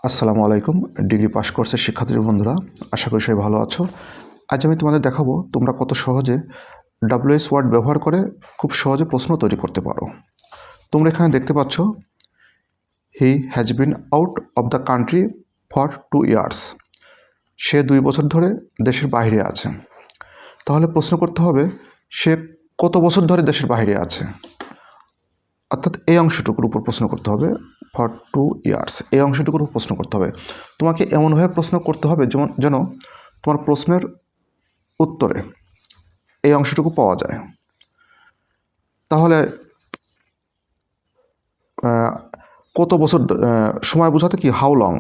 আসসালামু আলাইকুম। Degree pass কোর্সের শিক্ষার্থী বন্ধুরা, আশা করি সবাই ভালো আছো। আজ আমি তোমাদের দেখাবো তোমরা কত সহজে WH ওয়ার্ড ব্যবহার করে খুব সহজে প্রশ্ন তৈরি করতে পারো। তোমরা এখানে দেখতে পাচ্ছ, he has been out of the country for 2 years. সে 2 বছর ধরে দেশের বাইরে আছে। তাহলে প্রশ্ন করতে হবে, সে কত বছর ধরে দেশের বাইরে আছে, অর্থাৎ এই অংশটুকুর উপর প্রশ্ন করতে হবে। ফর 2 ইয়ার্স এই অংশটুকুর উপর প্রশ্ন করতে হবে। তোমাকে এমনভাবে প্রশ্ন করতে হবে যেন তোমার প্রশ্নের উত্তরে এই অংশটুকু পাওয়া যায়। তাহলে কত বছর সময় বোঝাতে কি how long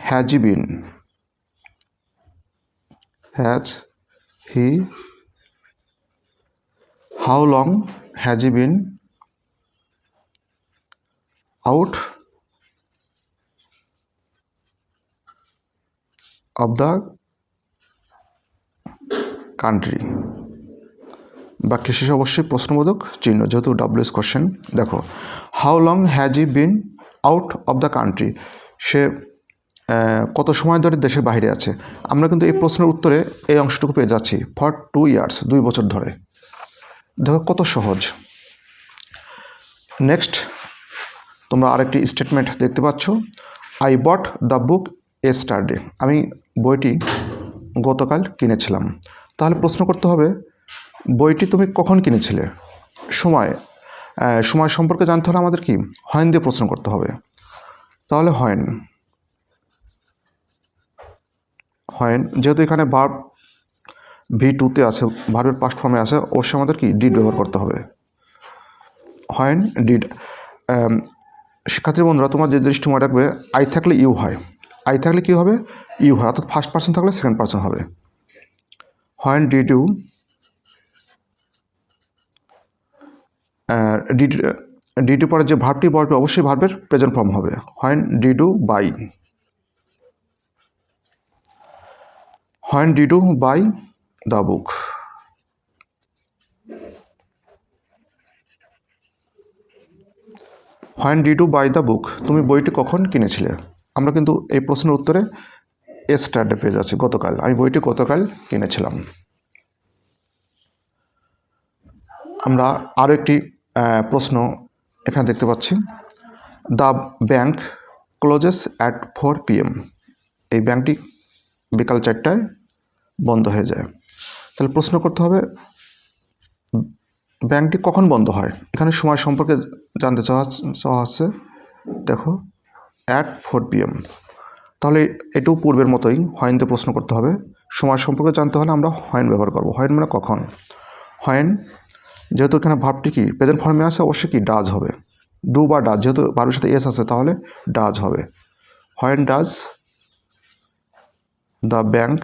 has he been How long has he been out of the country? বাক্যের শেষে অবশ্যই প্রশ্নবোধক চিহ্ন, যেহেতু WH কোশ্চেন। দেখো, how long has he been out of the country, সে কত সময় ধরে দেশের বাইরে আছে। আমরা কিন্তু এই প্রশ্নের উত্তরে এই অংশটুকু পেয়ে যাচ্ছি, ফর 2 ইয়ার্স 2 বছর ধরে। দেখো কত সহজ। নেক্সট তোমরা আরেকটি স্টেটমেন্ট দেখতে পাচ্ছ, I bought the book yesterday. আমি বইটি গতকাল কিনেছিলাম। তাহলে প্রশ্ন করতে হবে, বইটি তুমি কখন কিনেছিলে। সময় সম্পর্কে জানতে হলে আমাদের কি হোয়েন দিয়ে প্রশ্ন করতে হবে। তাহলে হোয়েন, যেহেতু এখানে ভার্ব V2-তে আছে, ভার্বের পাস্ট ফর্মে আছে, অবশ্যই আমাদের কি ডিড ব্যবহার করতে হবে। When did. শিক্ষার্থী বন্ধুরা, তোমার যে দৃষ্টি মনে রাখবে, আই থাকলে ইউ হয়, আই থাকলে কী হবে ইউ হয়, অর্থাৎ ফার্স্ট পার্সন থাকলে সেকেন্ড পার্সন হবে। হোয়েন ডিড ইউ ডিড পরে যে ভার্বটি বলবে অবশ্যই ভার্বের প্রেজেন্ট ফর্ম হবে। When did you buy the book. When did you buy the book, তুমি বইটি কখন কিনেছিলে। আমরা কিন্তু এই প্রশ্নের উত্তরে ইয়েস্টারডে পেয়ে যাচ্ছি, গতকাল। আমি বইটি গতকাল কিনেছিলাম। আমরা আরও একটি প্রশ্ন এখানে দেখতে পাচ্ছি, the bank clauses at 4 PM। এই ব্যাংকটি বিকাল 4টায় বন্ধ হয়ে যায়। তাহলে প্রশ্ন করতে হবে, ব্যাংকটি কখন বন্ধ হয়। এখানে সময় সম্পর্কে জানতে চাওয়া হচ্ছে। দেখো, অ্যাট 4 PM। তাহলে এটাও পূর্বের মতোই হোয়েনতে প্রশ্ন করতে হবে। সময় সম্পর্কে জানতে হলে আমরা হোয়েন ব্যবহার করব। হোয়েন মানে কখন। হোয়েন, যেহেতু এখানে ভার্বটি কি প্রেজেন্ট ফর্মে আছে, অবশ্যই কি ডাজ হবে। ডু বা ডাজ, যেহেতু ভার্বের সাথে এস আছে, তাহলে ডাজ হবে। When does the bank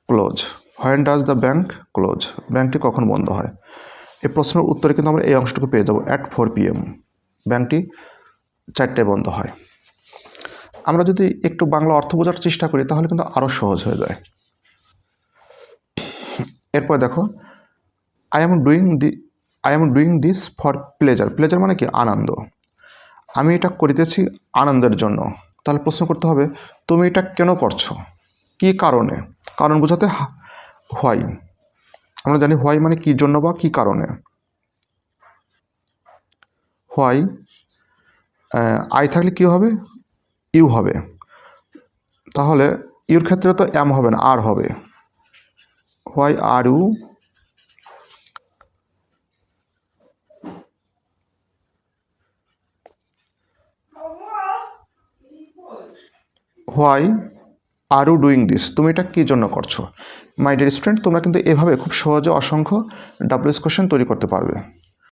close. When does the bank close, ব্যাংকটি কখন বন্ধ হয়। এই প্রশ্নের উত্তরে কিন্তু আমরা এই অংশটুকু পেয়ে যাবো, অ্যাট 4 PM। ব্যাংকটি 4টায় বন্ধ হয়। আমরা যদি একটু বাংলা অর্থ বোঝার চেষ্টা করি তাহলে কিন্তু আরও সহজ হয়ে যায়। এরপর দেখো, I am doing this for pleasure. Pleasure মানে কি আনন্দ। আমি এটা করিতেছি আনন্দের জন্য। তাহলে প্রশ্ন করতে হবে, তুমি এটা কেন করছো, কি কারণে। কারণ বোঝাতে হোয়াই। আমরা জানি হোয়াই মানে কি জন্য বা কি কারণে। হোয়াই, আই থাকলে কি হবে ইউ হবে। তাহলে ইউর ক্ষেত্রে তো এম হবে না, আর হবে। Why are you doing this, তুমি এটা কী জন্য করছো। মাই ডিয়ার স্টুডেন্ট, তোমরা কিন্তু এভাবে খুব সহজে অসংখ্য WH কোশ্চেন তৈরি করতে পারবে।